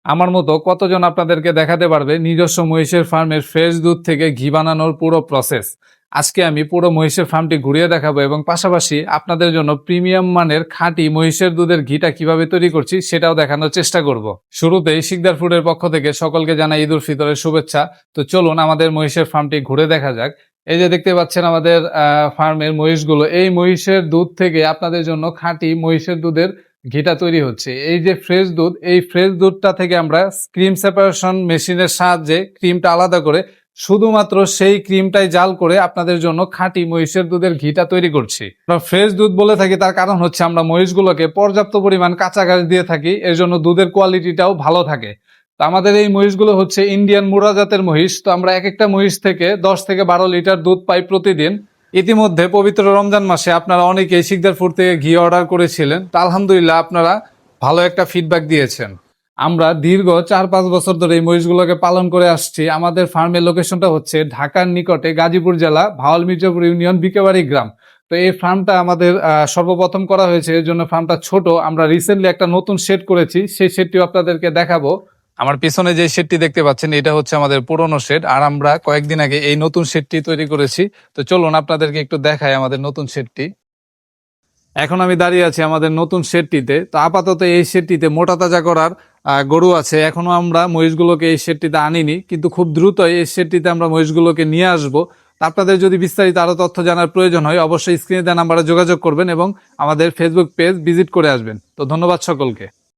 আমার মতো কতজন আপনাদেরকে দেখাতে পারবে নিজস্ব মহিষের ফার্মের ফ্রেশ দুধ থেকে ঘি বানানোর পুরো প্রসেস। আজকে আমি পুরো মহিষের ফার্মটি ঘুরিয়ে দেখাবো এবং পাশাপাশি আপনাদের জন্য প্রিমিয়াম মানের খাঁটি মহিষের দুধের ঘিটা কিভাবে তৈরি করছি সেটাও দেখানোর চেষ্টা করব। শুরুতেই শিকদার ফুডের পক্ষ থেকে সকলকে জানাই ঈদ উল ফিতরের শুভেচ্ছা। তো চলুন আমাদের মহিষের ফার্মটি ঘুরে দেখা যাক। এই যে দেখতে পাচ্ছেন আমাদের ফার্মের মহিষগুলো, এই মহিষের দুধ থেকে আপনাদের জন্য খাঁটি মহিষের দুধের ঘিটা তৈরি হচ্ছে। এই যে ফ্রেশ দুধ, এই ফ্রেশ দুধটা থেকে আমরা ক্রিম সেপারেশন মেশিনের সাহায্যে ক্রিমটা আলাদা করে শুধুমাত্র সেই ক্রিমটাই জাল করে আপনাদের জন্য খাঁটি মহিষের দুধের ঘিটা তৈরি করছি। আমরা ফ্রেশ দুধ বলে থাকি, তার কারণ হচ্ছে আমরা মহিষগুলোকে পর্যাপ্ত পরিমাণ কাঁচা ঘাস দিয়ে থাকি, এর জন্য দুধের কোয়ালিটিটাও ভালো থাকে। তো আমাদের এই মহিষগুলো হচ্ছে ইন্ডিয়ান মুরা জাতের মহিষ। তো আমরা এক একটা মহিষ থেকে 10 থেকে 12 লিটার দুধ পাই প্রতিদিন। ইতিমধ্যে পবিত্র রমজান মাসে আপনারা অনেকেই শিকদার ফুড থেকে ঘি অর্ডার করেছিলেন, তা আলহামদুলিল্লাহ আপনারা ভালো একটা ফিডব্যাক দিয়েছেন। আমরা দীর্ঘ 4-5 বছর ধরে এই মহিষগুলোকে পালন করে আসছি। আমাদের ফার্মের লোকেশনটা হচ্ছে ঢাকার নিকটে গাজীপুর জেলা ভাওয়াল মির্জাপুর ইউনিয়ন বিকেবাড়ি গ্রাম। তো এই ফার্মটা আমাদের সর্বপ্রথম করা হয়েছে, এর জন্য ফার্মটা ছোট। আমরা রিসেন্টলি একটা নতুন শেড করেছি, সেই শেডটিও আপনাদেরকে দেখাবো। আমার পিছনে যে শেডটি দেখতে পাচ্ছেন এটা হচ্ছে আমাদের পুরনো শেড, আর আমরা কয়েকদিন আগে এই নতুন শেডটি তৈরি করেছি। তো চলুন আপনাদেরকে একটু দেখাই আমাদের নতুন শেডটি। এখন আমি দাঁড়িয়ে আছি আমাদের নতুন শেডটিতে। তো আপাতত এই শেডটিতে মোটা তাজা করার গরু আছে। এখনো আমরা মহিষগুলোকে এই শেডটিতে আনিনি, কিন্তু খুব দ্রুতই এই শেডটিতে আমরা মহিষগুলোকে নিয়ে আসবো। আপনাদের যদি বিস্তারিত আরো তথ্য জানার প্রয়োজন হয় অবশ্যই স্ক্রিনে দেওয়া নাম্বারে যোগাযোগ করবেন এবং আমাদের ফেসবুক পেজ ভিজিট করে আসবেন। তো ধন্যবাদ সকলকে।